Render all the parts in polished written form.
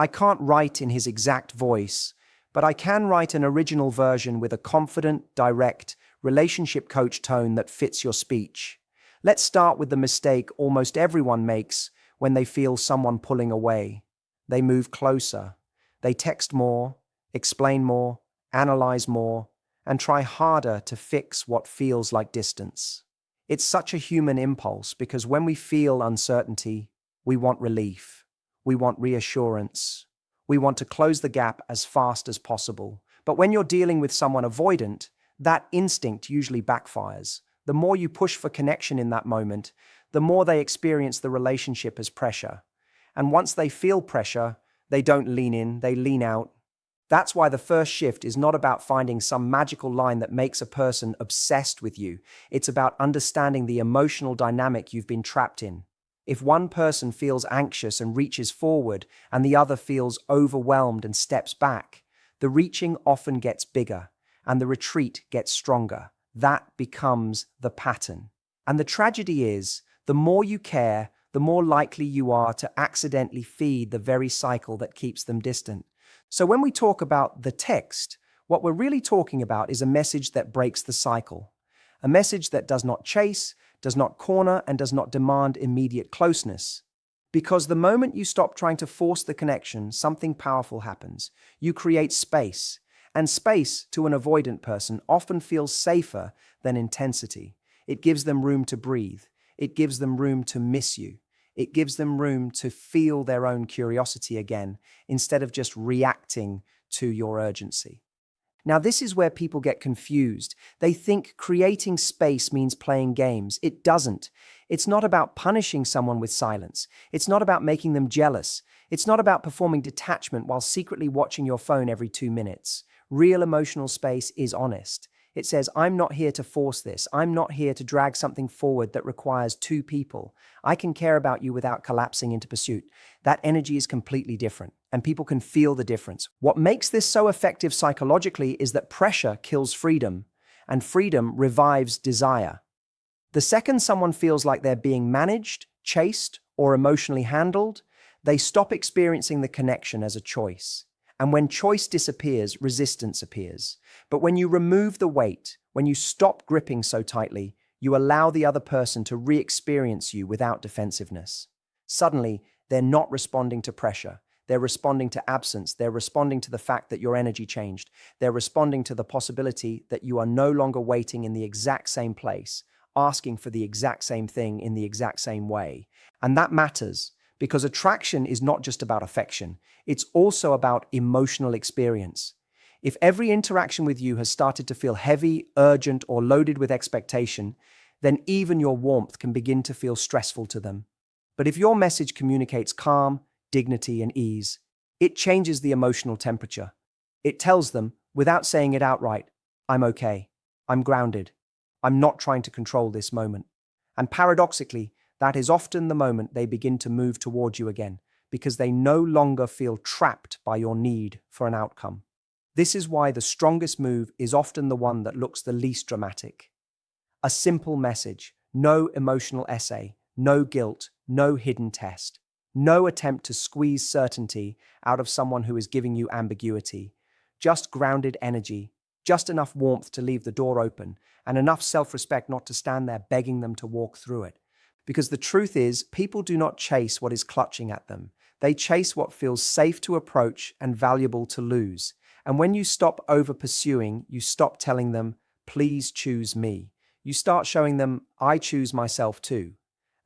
I can't write in his exact voice, but I can write an original version with a confident, direct, relationship coach tone that fits your speech. Let's start with the mistake almost everyone makes when they feel someone pulling away. They move closer. They text more, explain more, analyze more, and try harder to fix what feels like distance. It's such a human impulse because when we feel uncertainty, we want relief. We want reassurance. We want to close the gap as fast as possible. But when you're dealing with someone avoidant, that instinct usually backfires. The more you push for connection in that moment, the more they experience the relationship as pressure. And once they feel pressure, they don't lean in, they lean out. That's why the first shift is not about finding some magical line that makes a person obsessed with you. It's about understanding the emotional dynamic you've been trapped in. If one person feels anxious and reaches forward, and the other feels overwhelmed and steps back, the reaching often gets bigger, and the retreat gets stronger. That becomes the pattern. And the tragedy is, the more you care, the more likely you are to accidentally feed the very cycle that keeps them distant. So when we talk about the text, what we're really talking about is a message that breaks the cycle. A message that does not chase, does not corner, and does not demand immediate closeness. Because the moment you stop trying to force the connection, something powerful happens. You create space. And space, to an avoidant person, often feels safer than intensity. It gives them room to breathe. It gives them room to miss you. It gives them room to feel their own curiosity again, instead of just reacting to your urgency. Now, this is where people get confused. They think creating space means playing games. It doesn't. It's not about punishing someone with silence. It's not about making them jealous. It's not about performing detachment while secretly watching your phone every 2 minutes. Real emotional space is honest. It says, I'm not here to force this. I'm not here to drag something forward that requires 2 people. I can care about you without collapsing into pursuit. That energy is completely different, and people can feel the difference. What makes this so effective psychologically is that pressure kills freedom, and freedom revives desire. The second someone feels like they're being managed, chased, or emotionally handled, they stop experiencing the connection as a choice. And when choice disappears, resistance appears. But when you remove the weight, when you stop gripping so tightly, you allow the other person to re-experience you without defensiveness. Suddenly, they're not responding to pressure. They're responding to absence. They're responding to the fact that your energy changed. They're responding to the possibility that you are no longer waiting in the exact same place, asking for the exact same thing in the exact same way. And that matters. Because attraction is not just about affection, it's also about emotional experience. If every interaction with you has started to feel heavy, urgent, or loaded with expectation, then even your warmth can begin to feel stressful to them. But if your message communicates calm, dignity, and ease, it changes the emotional temperature. It tells them, without saying it outright, I'm okay, I'm grounded, I'm not trying to control this moment. And paradoxically, that is often the moment they begin to move towards you again, because they no longer feel trapped by your need for an outcome. This is why the strongest move is often the one that looks the least dramatic. A simple message, no emotional essay, no guilt, no hidden test, no attempt to squeeze certainty out of someone who is giving you ambiguity, just grounded energy, just enough warmth to leave the door open, and enough self-respect not to stand there begging them to walk through it. Because the truth is, people do not chase what is clutching at them. They chase what feels safe to approach and valuable to lose. And when you stop over-pursuing, you stop telling them, please choose me. You start showing them, I choose myself too.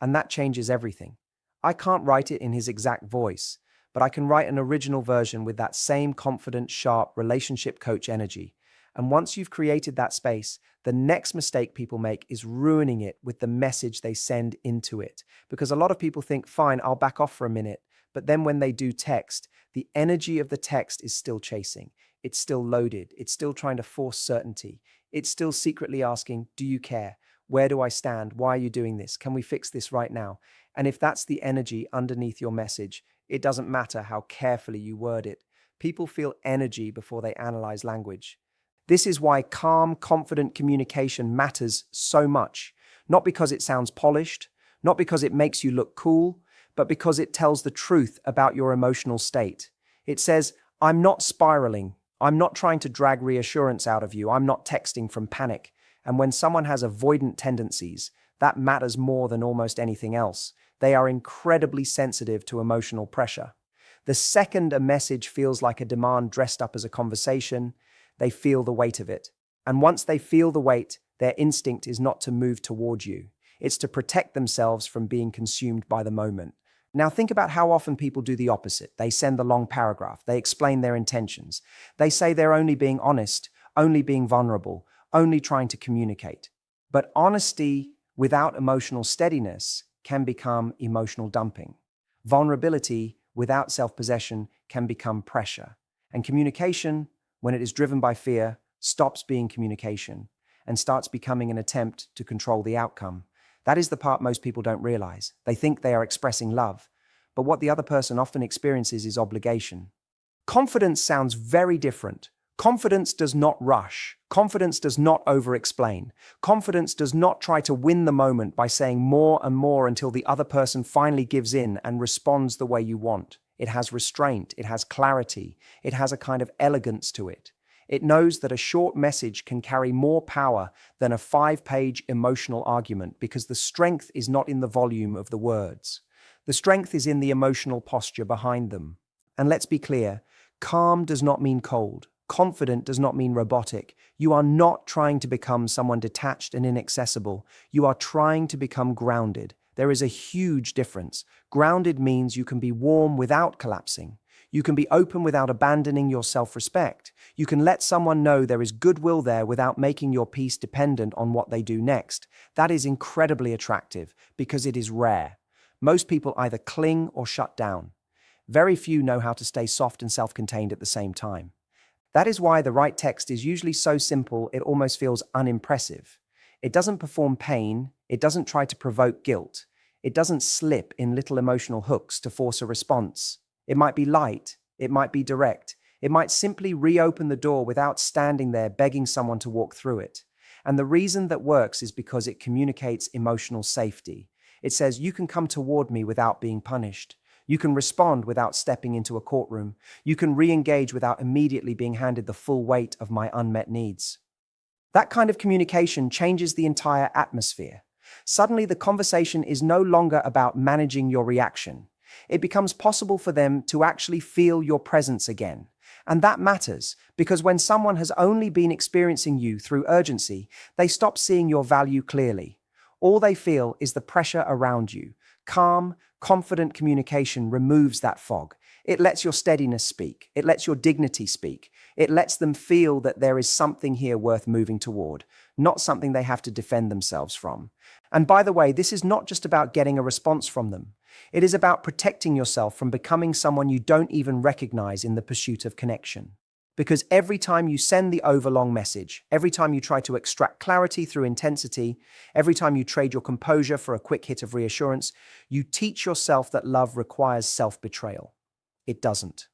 And that changes everything. I can't write it in his exact voice, but I can write an original version with that same confident, sharp relationship coach energy. And once you've created that space, the next mistake people make is ruining it with the message they send into it. Because a lot of people think, fine, I'll back off for a minute. But then when they do text, the energy of the text is still chasing. It's still loaded. It's still trying to force certainty. It's still secretly asking, do you care? Where do I stand? Why are you doing this? Can we fix this right now? And if that's the energy underneath your message, it doesn't matter how carefully you word it. People feel energy before they analyze language. This is why calm, confident communication matters so much. Not because it sounds polished, not because it makes you look cool, but because it tells the truth about your emotional state. It says, I'm not spiraling. I'm not trying to drag reassurance out of you. I'm not texting from panic. And when someone has avoidant tendencies, that matters more than almost anything else. They are incredibly sensitive to emotional pressure. The second a message feels like a demand dressed up as a conversation, they feel the weight of it. And once they feel the weight, their instinct is not to move toward you. It's to protect themselves from being consumed by the moment. Now think about how often people do the opposite. They send the long paragraph. They explain their intentions. They say they're only being honest, only being vulnerable, only trying to communicate. But honesty without emotional steadiness can become emotional dumping. Vulnerability without self-possession can become pressure. And communication, when it is driven by fear, stops being communication and starts becoming an attempt to control the outcome. That is the part most people don't realize. They think they are expressing love, but what the other person often experiences is obligation. Confidence sounds very different. Confidence does not rush. Confidence does not over-explain. Confidence does not try to win the moment by saying more and more until the other person finally gives in and responds the way you want. It has restraint. It has clarity. It has a kind of elegance to it. It knows that a short message can carry more power than a 5-page emotional argument because the strength is not in the volume of the words. The strength is in the emotional posture behind them. And let's be clear, calm does not mean cold. Confident does not mean robotic. You are not trying to become someone detached and inaccessible. You are trying to become grounded. There is a huge difference. Grounded means you can be warm without collapsing. You can be open without abandoning your self-respect. You can let someone know there is goodwill there without making your peace dependent on what they do next. That is incredibly attractive because it is rare. Most people either cling or shut down. Very few know how to stay soft and self-contained at the same time. That is why the right text is usually so simple it almost feels unimpressive. It doesn't perform pain. It doesn't try to provoke guilt. It doesn't slip in little emotional hooks to force a response. It might be light, it might be direct, it might simply reopen the door without standing there begging someone to walk through it. And the reason that works is because it communicates emotional safety. It says, you can come toward me without being punished. You can respond without stepping into a courtroom. You can re-engage without immediately being handed the full weight of my unmet needs. That kind of communication changes the entire atmosphere. Suddenly, the conversation is no longer about managing your reaction. It becomes possible for them to actually feel your presence again. And that matters, because when someone has only been experiencing you through urgency, they stop seeing your value clearly. All they feel is the pressure around you. Calm, confident communication removes that fog. It lets your steadiness speak. It lets your dignity speak. It lets them feel that there is something here worth moving toward, not something they have to defend themselves from. And by the way, this is not just about getting a response from them. It is about protecting yourself from becoming someone you don't even recognize in the pursuit of connection. Because every time you send the overlong message, every time you try to extract clarity through intensity, every time you trade your composure for a quick hit of reassurance, you teach yourself that love requires self-betrayal. It doesn't.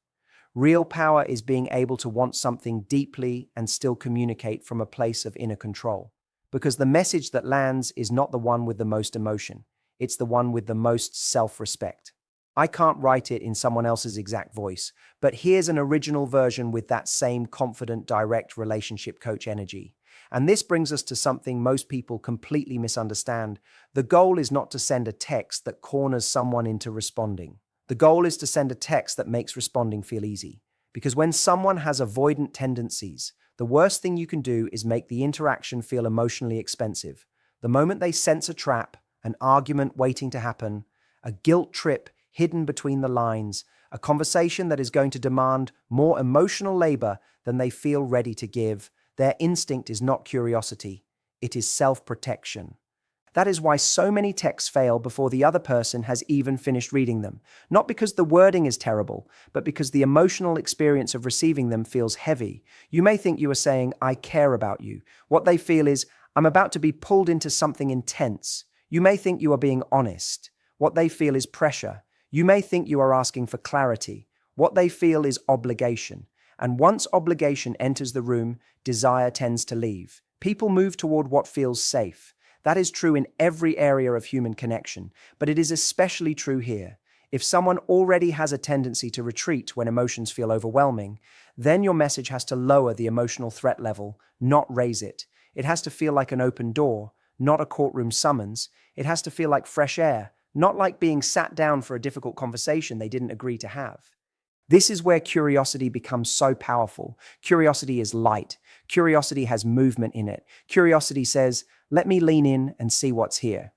Real power is being able to want something deeply and still communicate from a place of inner control. Because the message that lands is not the one with the most emotion. It's the one with the most self-respect. I can't write it in someone else's exact voice, but here's an original version with that same confident, direct relationship coach energy. And this brings us to something most people completely misunderstand. The goal is not to send a text that corners someone into responding. The goal is to send a text that makes responding feel easy. Because when someone has avoidant tendencies, the worst thing you can do is make the interaction feel emotionally expensive. The moment they sense a trap, an argument waiting to happen, a guilt trip hidden between the lines, a conversation that is going to demand more emotional labor than they feel ready to give, their instinct is not curiosity, it is self-protection. That is why so many texts fail before the other person has even finished reading them. Not because the wording is terrible, but because the emotional experience of receiving them feels heavy. You may think you are saying, I care about you. What they feel is, I'm about to be pulled into something intense. You may think you are being honest. What they feel is pressure. You may think you are asking for clarity. What they feel is obligation. And once obligation enters the room, desire tends to leave. People move toward what feels safe. That is true in every area of human connection, but it is especially true here. If someone already has a tendency to retreat when emotions feel overwhelming, then your message has to lower the emotional threat level, not raise it. It has to feel like an open door, not a courtroom summons. It has to feel like fresh air, not like being sat down for a difficult conversation they didn't agree to have. This is where curiosity becomes so powerful. Curiosity is light. Curiosity has movement in it. Curiosity says, let me lean in and see what's here.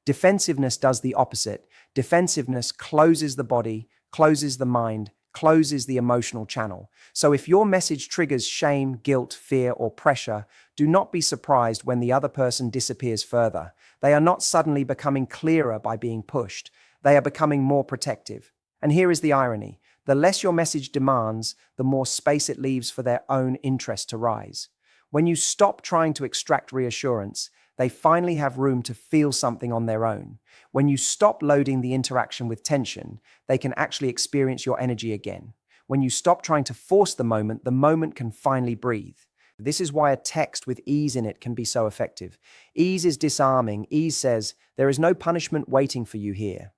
Defensiveness does the opposite. Defensiveness closes the body, closes the mind, closes the emotional channel. So if your message triggers shame, guilt, fear, or pressure, do not be surprised when the other person disappears further. They are not suddenly becoming clearer by being pushed. They are becoming more protective. And here is the irony. The less your message demands, the more space it leaves for their own interest to rise. When you stop trying to extract reassurance, they finally have room to feel something on their own. When you stop loading the interaction with tension, they can actually experience your energy again. When you stop trying to force the moment can finally breathe. This is why a text with ease in it can be so effective. Ease is disarming. Ease says, there is no punishment waiting for you here.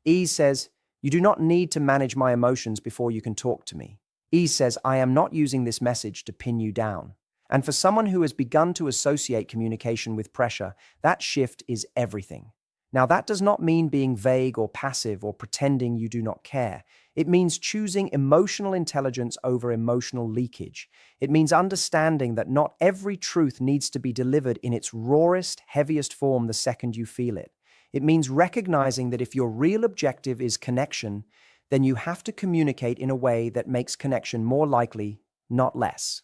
Ease says, you do not need to manage my emotions before you can talk to me. Ease says, I am not using this message to pin you down. And for someone who has begun to associate communication with pressure, that shift is everything. Now, that does not mean being vague or passive or pretending you do not care. It means choosing emotional intelligence over emotional leakage. It means understanding that not every truth needs to be delivered in its rawest, heaviest form the second you feel it. It means recognizing that if your real objective is connection, then you have to communicate in a way that makes connection more likely, not less.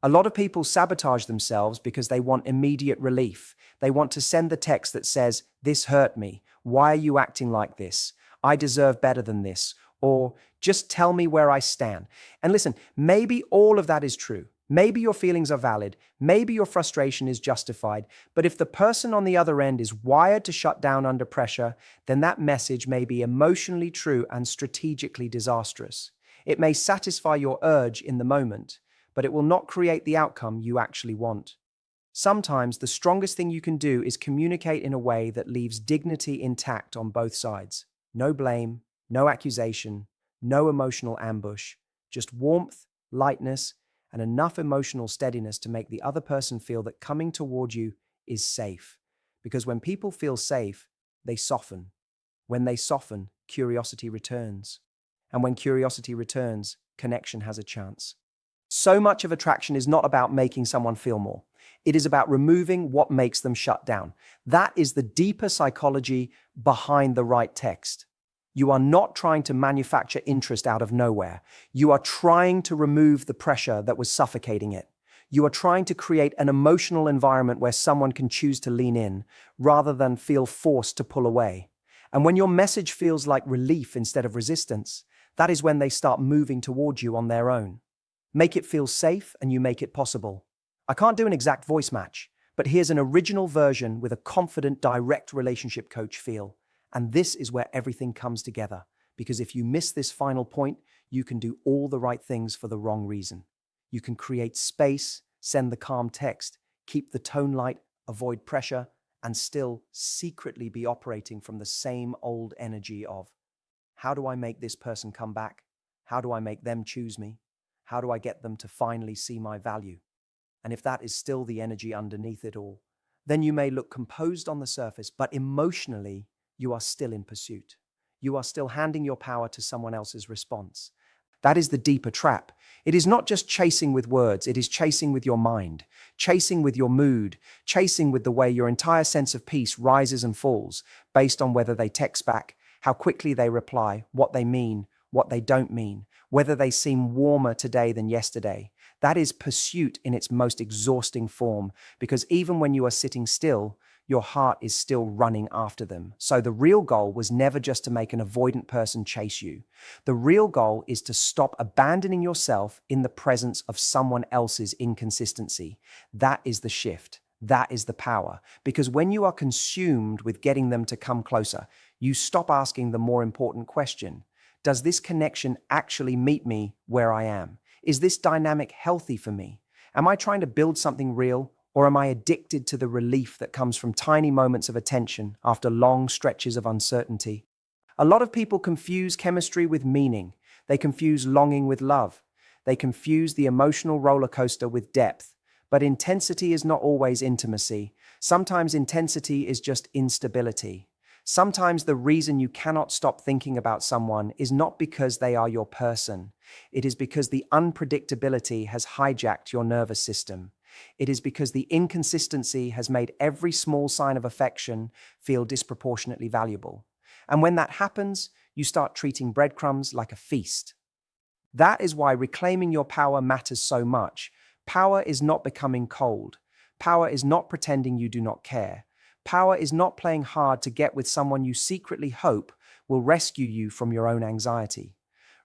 A lot of people sabotage themselves because they want immediate relief. They want to send the text that says, this hurt me. Why are you acting like this? I deserve better than this. Or just tell me where I stand. And listen, maybe all of that is true. Maybe your feelings are valid. Maybe your frustration is justified. But if the person on the other end is wired to shut down under pressure, then that message may be emotionally true and strategically disastrous. It may satisfy your urge in the moment, but it will not create the outcome you actually want. Sometimes the strongest thing you can do is communicate in a way that leaves dignity intact on both sides. No blame, no accusation, no emotional ambush, just warmth, lightness, and enough emotional steadiness to make the other person feel that coming toward you is safe. Because when people feel safe, they soften. When they soften, curiosity returns. And when curiosity returns, connection has a chance. So much of attraction is not about making someone feel more. It is about removing what makes them shut down. That is the deeper psychology behind the right text. You are not trying to manufacture interest out of nowhere. You are trying to remove the pressure that was suffocating it. You are trying to create an emotional environment where someone can choose to lean in rather than feel forced to pull away. And when your message feels like relief instead of resistance, that is when they start moving towards you on their own. Make it feel safe and you make it possible. I can't do an exact voice match, but here's an original version with a confident, direct relationship coach feel. And this is where everything comes together, because if you miss this final point, you can do all the right things for the wrong reason. You can create space, send the calm text, keep the tone light, avoid pressure, and still secretly be operating from the same old energy of, how do I make this person come back? How do I make them choose me? How do I get them to finally see my value? And if that is still the energy underneath it all, then you may look composed on the surface, but emotionally, you are still in pursuit. You are still handing your power to someone else's response. That is the deeper trap. It is not just chasing with words, it is chasing with your mind, chasing with your mood, chasing with the way your entire sense of peace rises and falls based on whether they text back, how quickly they reply, what they mean, what they don't mean, whether they seem warmer today than yesterday. That is pursuit in its most exhausting form, because even when you are sitting still, your heart is still running after them. So the real goal was never just to make an avoidant person chase you. The real goal is to stop abandoning yourself in the presence of someone else's inconsistency. That is the shift. That is the power. Because when you are consumed with getting them to come closer, you stop asking the more important question. Does this connection actually meet me where I am? Is this dynamic healthy for me? Am I trying to build something real? Or am I addicted to the relief that comes from tiny moments of attention after long stretches of uncertainty? A lot of people confuse chemistry with meaning. They confuse longing with love. They confuse the emotional roller coaster with depth. But intensity is not always intimacy. Sometimes intensity is just instability. Sometimes the reason you cannot stop thinking about someone is not because they are your person. It is because the unpredictability has hijacked your nervous system. It is because the inconsistency has made every small sign of affection feel disproportionately valuable. And when that happens, you start treating breadcrumbs like a feast. That is why reclaiming your power matters so much. Power is not becoming cold. Power is not pretending you do not care. Power is not playing hard to get with someone you secretly hope will rescue you from your own anxiety.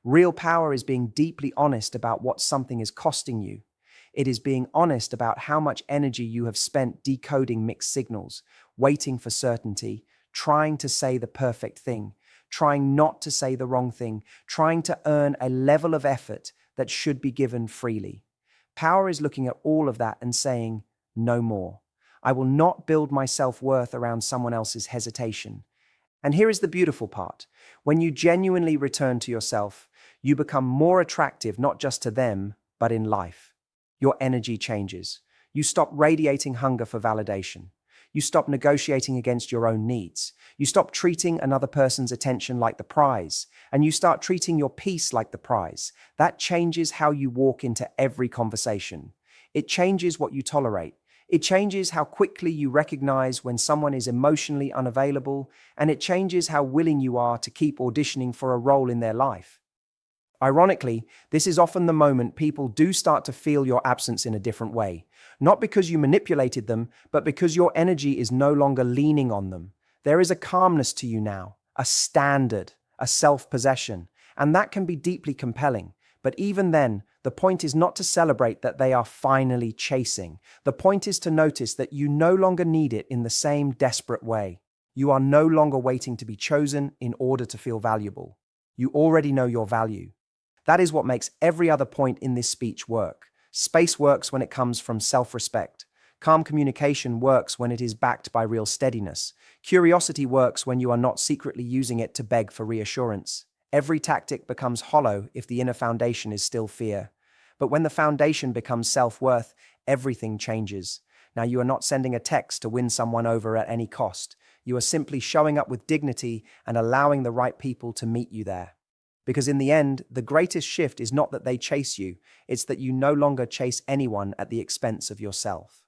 Real power is being deeply honest about what something is costing you. It is being honest about how much energy you have spent decoding mixed signals, waiting for certainty, trying to say the perfect thing, trying not to say the wrong thing, trying to earn a level of effort that should be given freely. Power is looking at all of that and saying, no more. I will not build my self-worth around someone else's hesitation. And here is the beautiful part. When you genuinely return to yourself, you become more attractive not just to them, but in life. Your energy changes. You stop radiating hunger for validation. You stop negotiating against your own needs. You stop treating another person's attention like the prize, and you start treating your peace like the prize. That changes how you walk into every conversation. It changes what you tolerate. It changes how quickly you recognize when someone is emotionally unavailable, and it changes how willing you are to keep auditioning for a role in their life. Ironically, this is often the moment people do start to feel your absence in a different way. Not because you manipulated them, but because your energy is no longer leaning on them. There is a calmness to you now, a standard, a self-possession, and that can be deeply compelling. But even then, the point is not to celebrate that they are finally chasing. The point is to notice that you no longer need it in the same desperate way. You are no longer waiting to be chosen in order to feel valuable. You already know your value. That is what makes every other point in this speech work. Space works when it comes from self-respect. Calm communication works when it is backed by real steadiness. Curiosity works when you are not secretly using it to beg for reassurance. Every tactic becomes hollow if the inner foundation is still fear. But when the foundation becomes self-worth, everything changes. Now you are not sending a text to win someone over at any cost. You are simply showing up with dignity and allowing the right people to meet you there. Because in the end, the greatest shift is not that they chase you, it's that you no longer chase anyone at the expense of yourself.